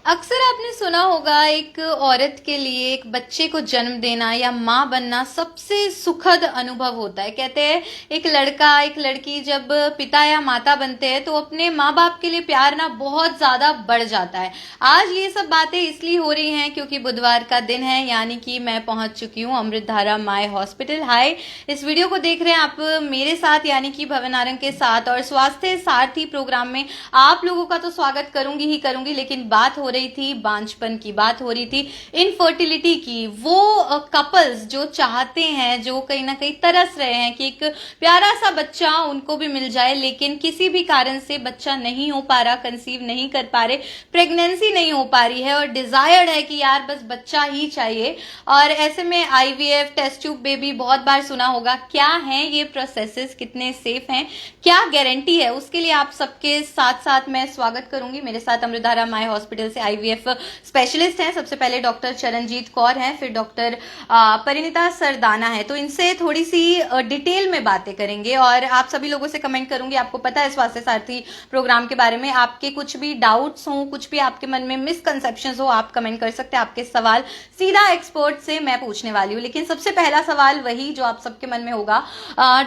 अक्सर आपने सुना होगा एक औरत के लिए एक बच्चे को जन्म देना या माँ बनना सबसे सुखद अनुभव होता है। कहते हैं एक लड़का एक लड़की जब पिता या माता बनते हैं तो अपने माँ बाप के लिए प्यार ना बहुत ज्यादा बढ़ जाता है। आज ये सब बातें इसलिए हो रही हैं क्योंकि बुधवार का दिन है, यानी कि मैं पहुंच चुकी हूँ अमृतधारा माय हॉस्पिटल। हाय, इस वीडियो को देख रहे हैं आप मेरे साथ यानी कि भवन नारंग के साथ, और स्वास्थ्य सारथी प्रोग्राम में आप लोगों का तो स्वागत करूंगी ही करूंगी, लेकिन बात हो रही थी बांझपन की, बात हो रही थी इनफर्टिलिटी की। वो कपल्स जो चाहते हैं, जो कहीं ना कहीं तरस रहे हैं कि एक प्यारा सा बच्चा उनको भी मिल जाए, लेकिन किसी भी कारण से बच्चा नहीं हो पा रहा, कंसीव नहीं कर पा रहे, प्रेगनेंसी नहीं हो पा रही है और डिजायर्ड है कि यार बस बच्चा ही चाहिए। और ऐसे में आईवीएफ, टेस्ट ट्यूब बेबी बहुत बार सुना होगा। क्या है ये प्रोसेसेस, कितने सेफ हैं, क्या गारंटी है, उसके लिए आप सबके साथ साथ मैं स्वागत करूंगी। मेरे साथ अमृतधारा माय हॉस्पिटल से आईवीएफ स्पेशलिस्ट हैं। सबसे पहले डॉक्टर चरणजीत कौर हैं, फिर डॉक्टर परिणीता सरदाना है। तो इनसे थोड़ी सी डिटेल में बातें करेंगे और आप सभी लोगों से कमेंट करूंगी। आपको पता है स्वास्थ्य सारथी प्रोग्राम के बारे में आपके कुछ भी डाउट्स हो, कुछ भी आपके मन में मिसकंसेप्शन हो, आप कमेंट कर सकते हैं। आपके सवाल सीधा एक्सपर्ट से मैं पूछने वाली हूँ, लेकिन सबसे पहला सवाल वही जो आप सबके मन में होगा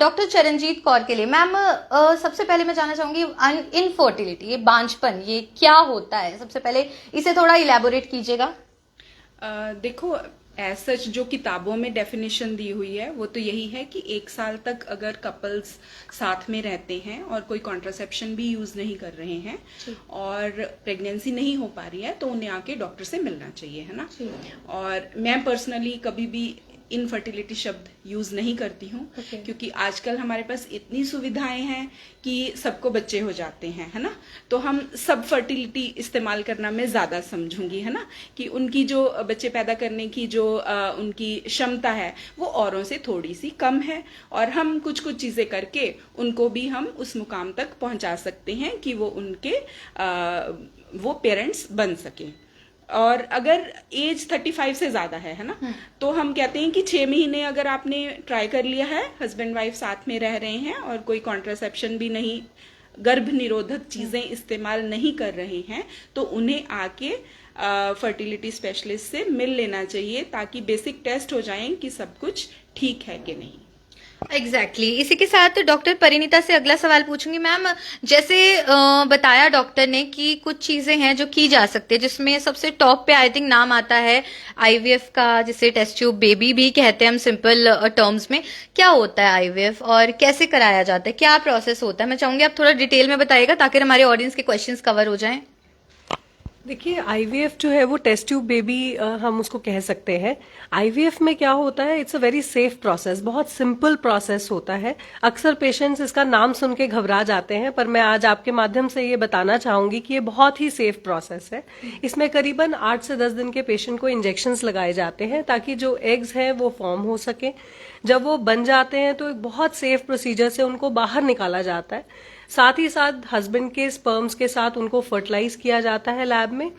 डॉक्टर चरणजीत कौर के लिए। मैम, सबसे पहले मैं जानना चाहूंगी इनफर्टिलिटी, ये बांझपन, ये क्या होता है? सबसे पहले इसे थोड़ा इलेबोरेट कीजिएगा। देखो, एज सच जो किताबों में डेफिनेशन दी हुई है वो तो यही है कि 1 साल तक अगर कपल्स साथ में रहते हैं और कोई कॉन्ट्रासेप्शन भी यूज नहीं कर रहे हैं और प्रेगनेंसी नहीं हो पा रही है तो उन्हें आके डॉक्टर से मिलना चाहिए, है ना। और मैं पर्सनली कभी भी इनफर्टिलिटी शब्द यूज नहीं करती हूँ क्योंकि आजकल हमारे पास इतनी सुविधाएं हैं कि सबको बच्चे हो जाते हैं, है ना। तो हम सब फर्टिलिटी इस्तेमाल करना मैं ज्यादा समझूंगी, है ना, कि उनकी जो बच्चे पैदा करने की जो उनकी क्षमता है वो औरों से थोड़ी सी कम है और हम कुछ कुछ चीजें करके उनको भी हम उस मुकाम तक पहुंचा सकते हैं कि वो उनके वो पेरेंट्स बन सके। और अगर एज 35 से ज्यादा है ना, तो हम कहते हैं कि 6 महीने अगर आपने ट्राई कर लिया है, हस्बैंड वाइफ साथ में रह रहे हैं और कोई कॉन्ट्रासेप्शन भी नहीं, गर्भ निरोधक चीजें इस्तेमाल नहीं कर रहे हैं, तो उन्हें आके फर्टिलिटी स्पेशलिस्ट से मिल लेना चाहिए ताकि बेसिक टेस्ट हो जाएं कि सब कुछ ठीक है कि नहीं। एग्जैक्टली इसी के साथ डॉक्टर परिणीता से अगला सवाल पूछूंगी। मैम, जैसे बताया डॉक्टर ने कि कुछ चीजें हैं जो की जा सकती है, जिसमें सबसे टॉप पे आई थिंक नाम आता है आईवीएफ का, जिसे टेस्ट ट्यूब बेबी भी कहते हैं हम सिंपल टर्म्स में। क्या होता है आईवीएफ और कैसे कराया जाता है, क्या प्रोसेस होता है? मैं चाहूंगी आप थोड़ा डिटेल में बताइएगा ताकि हमारे ऑडियंस के क्वेश्चंस कवर हो जाएं। देखिए, आईवीएफ जो है वो टेस्ट ट्यूब बेबी हम उसको कह सकते हैं। आईवीएफ में क्या होता है, it's a very safe process, बहुत सिंपल प्रोसेस होता है। अक्सर पेशेंट्स इसका नाम सुन के घबरा जाते हैं, पर मैं आज आपके माध्यम से ये बताना चाहूंगी कि ये बहुत ही सेफ प्रोसेस है। इसमें करीबन 8 से 10 दिन के पेशेंट को इंजेक्शंस लगाए जाते हैं ताकि जो एग्स हैं वो फॉर्म हो सके। जब वो बन जाते हैं तो एक बहुत सेफ प्रोसीजर से उनको बाहर निकाला जाता है। साथ ही साथ हस्बैंड के स्पर्म्स के साथ उनको फर्टिलाइज किया जाता है लैब में,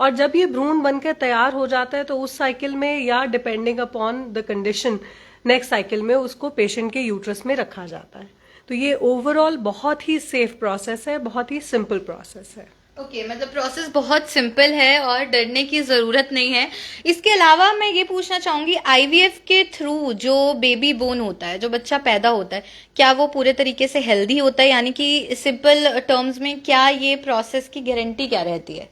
और जब ये भ्रूण बनकर तैयार हो जाता है तो उस साइकिल में या depending upon the condition next cycle में उसको पेशेंट के यूट्रस में रखा जाता है। तो ये ओवरऑल बहुत ही सेफ प्रोसेस है, बहुत ही सिंपल प्रोसेस है। ओके, मतलब प्रोसेस बहुत सिंपल है और डरने की जरूरत नहीं है। इसके अलावा मैं ये पूछना चाहूंगी, आईवीएफ के थ्रू जो बेबी बोन होता है, जो बच्चा पैदा होता है, क्या वो पूरे तरीके से हेल्दी होता है? यानी कि सिंपल टर्म्स में क्या ये प्रोसेस की गारंटी क्या रहती है?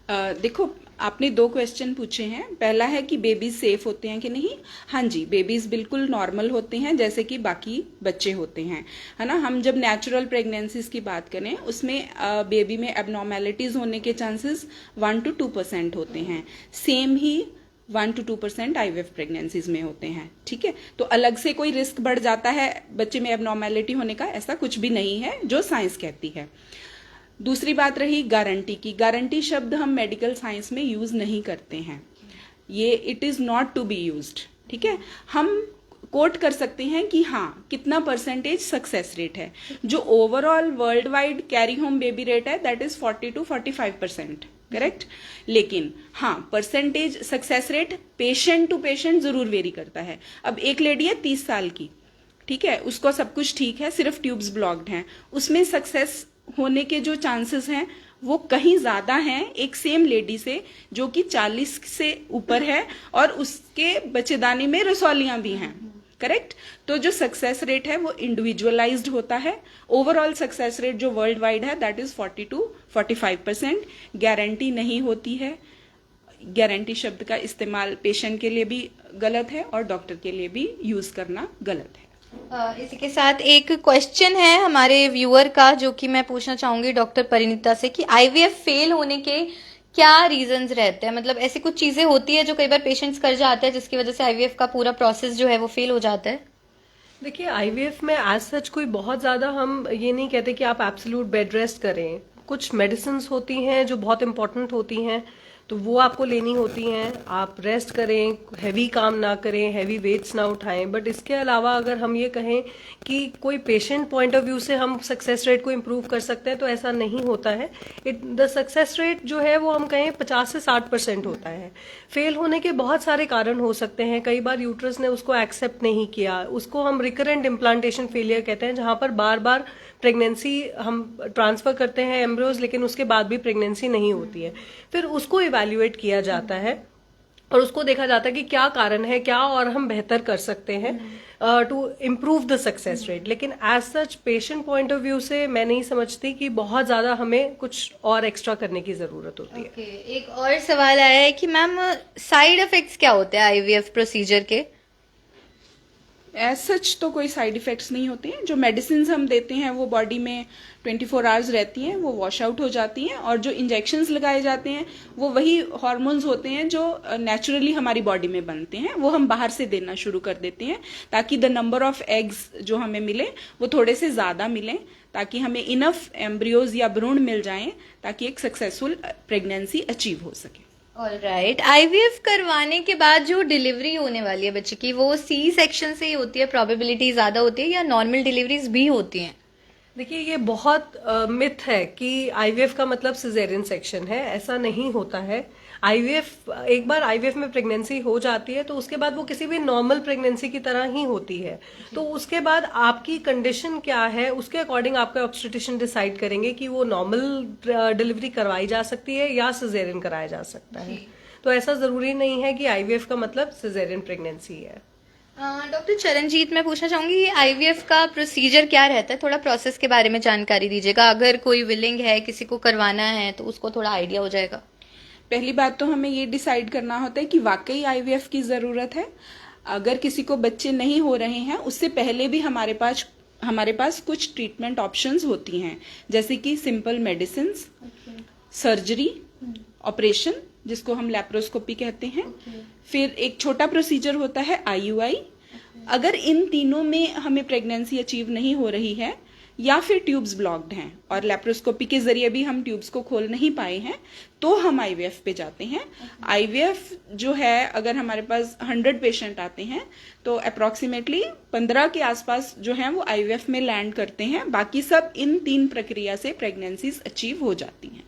देखो, आपने 2 क्वेश्चन पूछे हैं। पहला है कि बेबीज सेफ होते हैं कि नहीं। हाँ जी, बेबीज बिल्कुल नॉर्मल होते हैं जैसे कि बाकी बच्चे होते हैं, है ना। हम जब नेचुरल प्रेगनेंसीज की बात करें उसमें बेबी में एबनॉर्मेलिटीज होने के चांसेस 1 to 2% होते हैं। Same he 1 to 2% IVF pregnancies में होते हैं, ठीक है। तो अलग से कोई रिस्क बढ़ जाता है बच्चे में एबनॉर्मेलिटी होने का, ऐसा कुछ भी नहीं है जो साइंस कहती है। दूसरी बात रही गारंटी की। गारंटी शब्द हम मेडिकल साइंस में यूज नहीं करते हैं, ये it is not to be used, ठीक है। हम कोट कर सकते हैं कि हाँ कितना परसेंटेज सक्सेस रेट है। जो overall world wide carry home baby rate है दैट इज 40 to 45%, करेक्ट। लेकिन हाँ, percentage success rate patient to patient जरूर वेरी करता है। अब एक लेडी है 30 साल की, ठीक है, उसको सब कुछ ठीक है, सिर्फ ट्यूब्स ब्लॉक्ड हैं, उसमें सक्सेस होने के जो चांसेस हैं वो कहीं ज्यादा हैं एक सेम लेडी से जो कि 40 से ऊपर है और उसके बच्चेदानी में रसौलियां भी हैं, करेक्ट। तो जो सक्सेस रेट है वो इंडिविजुअलाइज्ड होता है। ओवरऑल सक्सेस रेट जो वर्ल्ड वाइड है दैट इज 40 to 45%। गारंटी नहीं होती है, गारंटी शब्द का इस्तेमाल पेशेंट के लिए भी गलत है और डॉक्टर के लिए भी यूज करना गलत है। इसी के साथ एक क्वेश्चन है हमारे व्यूअर का जो कि मैं पूछना चाहूंगी डॉक्टर परिणीता से कि आईवीएफ फेल होने के क्या रीजंस रहते हैं, मतलब ऐसी कुछ चीजें होती है जो कई बार पेशेंट्स कर जाते हैं जिसकी वजह से आईवीएफ का पूरा प्रोसेस जो है वो फेल हो जाता है। देखिए आईवीएफ में एज सच कोई बहुत ज्यादा हम ये नहीं कहते कि आप एब्सोल्यूट बेड रेस्ट करें। कुछ मेडिसिन होती हैं जो बहुत इंपॉर्टेंट होती हैं तो वो आपको लेनी होती हैं। आप रेस्ट करें, हैवी काम ना करें, हैवी वेट्स ना उठाएं। बट इसके अलावा अगर हम ये कहें कि कोई पेशेंट पॉइंट ऑफ व्यू से हम सक्सेस रेट को इम्प्रूव कर सकते हैं तो ऐसा नहीं होता है। द सक्सेस रेट जो है वो हम कहें 50 से 60% होता है। फेल होने के बहुत सारे कारण हो सकते हैं। कई बार यूट्रस ने उसको एक्सेप्ट नहीं किया, उसको हम रिकरेंट इम्प्लांटेशन फेलियर कहते हैं, जहां पर बार बार प्रेगनेंसी हम ट्रांसफर करते हैं एम्ब्रियोज लेकिन उसके बाद भी प्रेगनेंसी नहीं होती है। फिर उसको इवैल्यूएट किया जाता है और उसको देखा जाता है कि क्या कारण है, क्या और हम बेहतर कर सकते हैं to improve the success rate. लेकिन as such patient point of view से मैं नहीं समझती कि बहुत ज्यादा हमें कुछ और एक्स्ट्रा करने की जरूरत होती है। एक और सवाल आया है कि मैम साइड इफेक्ट्स क्या होते हैं आईवीएफ प्रोसीजर के? एज सच तो कोई साइड इफेक्ट्स नहीं होते हैं। जो मेडिसिन हम देते हैं वो बॉडी में 24 आवर्स रहती हैं, वो वॉश आउट हो जाती हैं। और जो इंजेक्शंस लगाए जाते हैं वो वही हार्मोन्स होते हैं जो नेचुरली हमारी बॉडी में बनते हैं, वो हम बाहर से देना शुरू कर देते हैं ताकि द नंबर ऑफ एग्स जो हमें मिले वो थोड़े से ज्यादा मिलें, ताकि हमें इनफ एम्ब्रियोज या भ्रूण मिल जाएं ताकि एक सक्सेसफुल प्रेगनेंसी अचीव हो सके। ऑलराइट, आईवीएफ करवाने के बाद जो डिलीवरी होने वाली है बच्चे की वो सी सेक्शन से ही होती है, प्रोबेबिलिटी ज्यादा होती है या नॉर्मल डिलीवरीज भी होती हैं? देखिए ये बहुत मिथ है कि आईवीएफ का मतलब सिजेरियन सेक्शन है, ऐसा नहीं होता है। आईवीएफ एक बार आईवीएफ में प्रेगनेंसी हो जाती है तो उसके बाद वो किसी भी नॉर्मल प्रेगनेंसी की तरह ही होती है। तो उसके बाद आपकी कंडीशन क्या है उसके अकॉर्डिंग आपका ऑब्स्टेट्रिशियन डिसाइड करेंगे कि वो नॉर्मल डिलीवरी करवाई जा सकती है या सिजेरियन कराया जा सकता है। तो ऐसा जरूरी नहीं है कि आईवीएफ का मतलब सिजेरियन प्रेगनेंसी है। डॉक्टर चरणजीत, मैं पूछना चाहूंगी आईवीएफ का प्रोसीजर क्या रहता है, थोड़ा प्रोसेस के बारे में जानकारी दीजिएगा। अगर कोई विलिंग है, किसी को करवाना है तो उसको थोड़ा आइडिया हो जाएगा। पहली बात तो हमें ये डिसाइड करना होता है कि वाकई आईवीएफ की जरूरत है। अगर किसी को बच्चे नहीं हो रहे हैं उससे पहले भी हमारे पास कुछ ट्रीटमेंट ऑप्शंस होती हैं, जैसे कि सिंपल मेडिसिन, सर्जरी, ऑपरेशन जिसको हम लैप्रोस्कोपी कहते हैं, फिर एक छोटा प्रोसीजर होता है आईयूआई। अगर इन तीनों में हमें प्रेगनेंसी अचीव नहीं हो रही है या फिर ट्यूब्स ब्लॉक्ड हैं और लैप्रोस्कोपी के जरिए भी हम ट्यूब्स को खोल नहीं पाए हैं तो हम आईवीएफ पे जाते हैं। आईवीएफ जो है अगर हमारे पास 100 पेशेंट आते हैं तो अप्रोक्सीमेटली 15 के आसपास जो हैं वो आईवीएफ में लैंड करते हैं। बाकी सब इन 3 प्रक्रिया से प्रेगनेंसीज अचीव हो जाती हैं।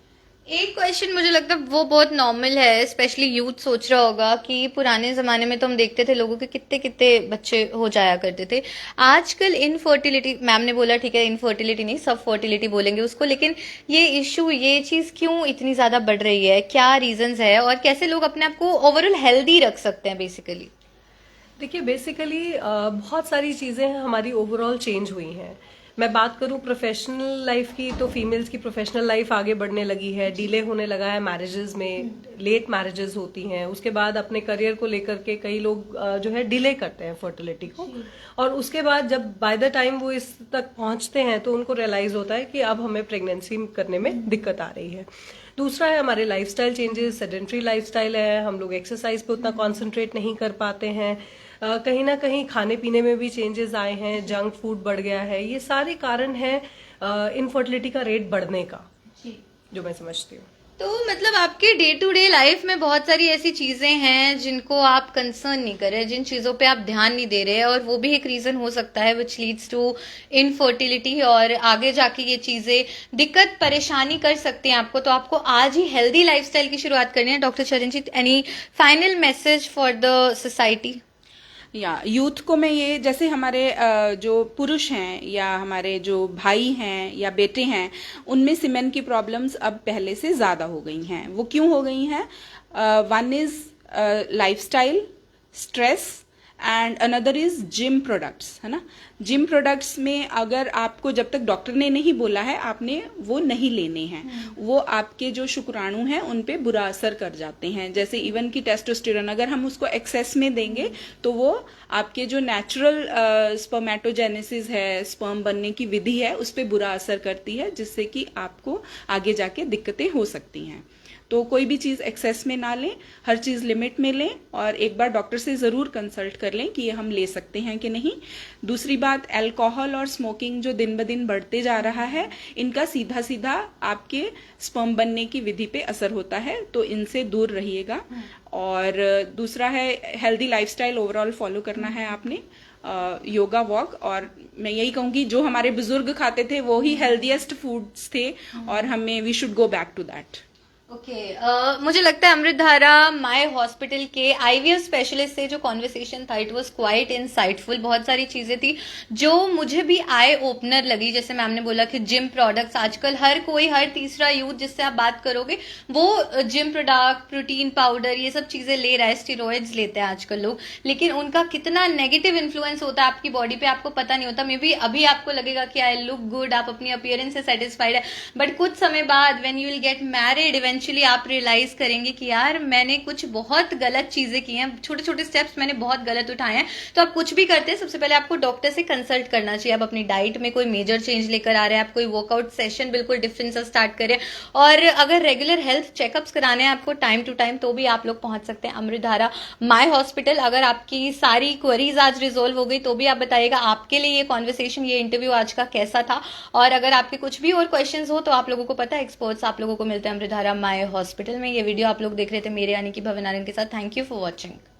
एक क्वेश्चन मुझे लगता है वो बहुत नॉर्मल है, स्पेशली यूथ सोच रहा होगा कि पुराने जमाने में तो हम देखते थे लोगों के कितने कितने बच्चे हो जाया करते थे। आजकल इनफर्टिलिटी, मैम ने बोला ठीक है इनफर्टिलिटी नहीं सब फर्टिलिटी बोलेंगे उसको, लेकिन ये इशू ये चीज क्यों इतनी ज्यादा बढ़ रही है, क्या रीजंस है और कैसे लोग अपने आप को ओवरऑल हेल्दी रख सकते हैं बेसिकली? देखिए बेसिकली बहुत सारी चीजें हमारी ओवरऑल चेंज हुई हैं। मैं बात करूं प्रोफेशनल लाइफ की तो फीमेल्स की प्रोफेशनल लाइफ आगे बढ़ने लगी है, डिले होने लगा है मैरिजेस में, लेट मैरिजेस होती हैं। उसके बाद अपने करियर को लेकर के कई लोग जो है डिले करते हैं फर्टिलिटी को, और उसके बाद जब बाय द टाइम वो इस तक पहुंचते हैं तो उनको रियलाइज होता है कि अब हमें प्रेगनेंसी करने में दिक्कत आ रही है। दूसरा है हमारे लाइफस्टाइल चेंजेस, सेडेंट्री लाइफस्टाइल है, हम लोग एक्सरसाइज पे उतना कॉन्सेंट्रेट नहीं कर पाते हैं, कहीं ना कहीं खाने पीने में भी चेंजेस आए हैं, जंक फूड बढ़ गया है। ये सारे कारण है इनफर्टिलिटी का रेट बढ़ने का, जो मैं समझती हूँ। तो मतलब आपके डे टू डे लाइफ में बहुत सारी ऐसी चीजें हैं जिनको आप कंसर्न नहीं कर रहे, जिन चीजों पे आप ध्यान नहीं दे रहे, और वो भी एक रीजन हो सकता है विच लीड्स टू इनफर्टिलिटी, और आगे जाके ये चीजें दिक्कत परेशानी कर सकती हैं आपको। तो आपको आज ही हेल्दी लाइफस्टाइल की शुरुआत करनी है। Doctor Charanjit, any final message for the society? या यूथ को मैं ये, जैसे हमारे जो पुरुष हैं या हमारे जो भाई हैं या बेटे हैं, उनमें सीमेन की प्रॉब्लम्स अब पहले से ज़्यादा हो गई हैं। वो क्यों हो गई हैं? One is lifestyle, stress, and another is gym products, है ना। जिम प्रोडक्ट्स में अगर आपको जब तक डॉक्टर ने नहीं बोला है आपने वो नहीं लेने हैं, वो आपके जो शुक्राणु हैं उन पे बुरा असर कर जाते हैं। जैसे इवन की टेस्टोस्टेरोन अगर हम उसको एक्सेस में देंगे तो वो आपके जो नेचुरल स्पर्मेटोजेनेसिस है, स्पर्म बनने की विधि है, उस पर बुरा असर करती है, जिससे कि आपको आगे जाके दिक्कतें हो सकती हैं। तो कोई भी चीज़ एक्सेस में ना लें, हर चीज़ लिमिट में लें, और एक बार डॉक्टर से ज़रूर कंसल्ट कर लें कि ये हम ले सकते हैं कि नहीं। दूसरी बात, अल्कोहल और स्मोकिंग जो दिन ब दिन बढ़ते जा रहा है, इनका सीधा सीधा आपके स्पर्म बनने की विधि पे असर होता है, तो इनसे दूर रहिएगा। और दूसरा है हेल्दी लाइफस्टाइल ओवरऑल फॉलो करना है आपने, योगा, वॉक, और मैं यही कहूँगी जो हमारे बुजुर्ग खाते थे वो ही हेल्दीएस्ट फूड्स थे, और हमें we should go back to that. Okay, मुझे लगता है अमृतधारा माय हॉस्पिटल के आईवीएफ स्पेशलिस्ट से जो कॉन्वर्सेशन था इट वाज क्वाइट इंसाइटफुल। बहुत सारी चीजें थी जो मुझे भी आई ओपनर लगी। जैसे मैम ने बोला कि जिम प्रोडक्ट्स आजकल हर तीसरा यूथ जिससे आप बात करोगे वो जिम प्रोडक्ट, प्रोटीन पाउडर, ये सब चीजें ले रहा है, स्टेरॉइड्स लेते हैं आजकल लोग, लेकिन उनका कितना नेगेटिव इन्फ्लुएंस होता है आपकी बॉडी पे आपको पता नहीं होता। मे बी अभी आपको लगेगा कि आई लुक गुड, आप अपनी अपीयरेंस से सेटिस्फाइड है, बट कुछ समय बाद when you will get married eventually आप रियलाइज करेंगे कि यार मैंने कुछ बहुत गलत चीजें की हैं, छोटे छोटे स्टेप्स मैंने बहुत गलत उठाए हैं। तो आप कुछ भी करते हैं सबसे पहले आपको डॉक्टर से कंसल्ट करना चाहिए। आप अपनी डाइट में कोई मेजर चेंज लेकर आ रहे हैं, आप कोई वर्कआउट सेशन बिल्कुल डिफरेंट सा स्टार्ट करें, और अगर रेगुलर हेल्थ चेकअप्स कराने हैं आपको टाइम टू टाइम, तो भी आप लोग पहुंच सकते हैं अमृतधारा माय हॉस्पिटल। अगर आपकी सारी क्वेरीज आज रिजोल्व हो गई तो भी आप बताइएगा आपके लिए ये कॉन्वर्सेशन, ये इंटरव्यू आज का कैसा था। और अगर आपके कुछ भी और क्वेश्चंस हो तो आप लोगों को पता है एक्सपर्ट्स आप लोगों को मिलते हैं अमृतधारा माय हॉस्पिटल में। ये वीडियो आप लोग देख रहे थे मेरे यानी कि भवन आनंद के साथ। Thank you for watching.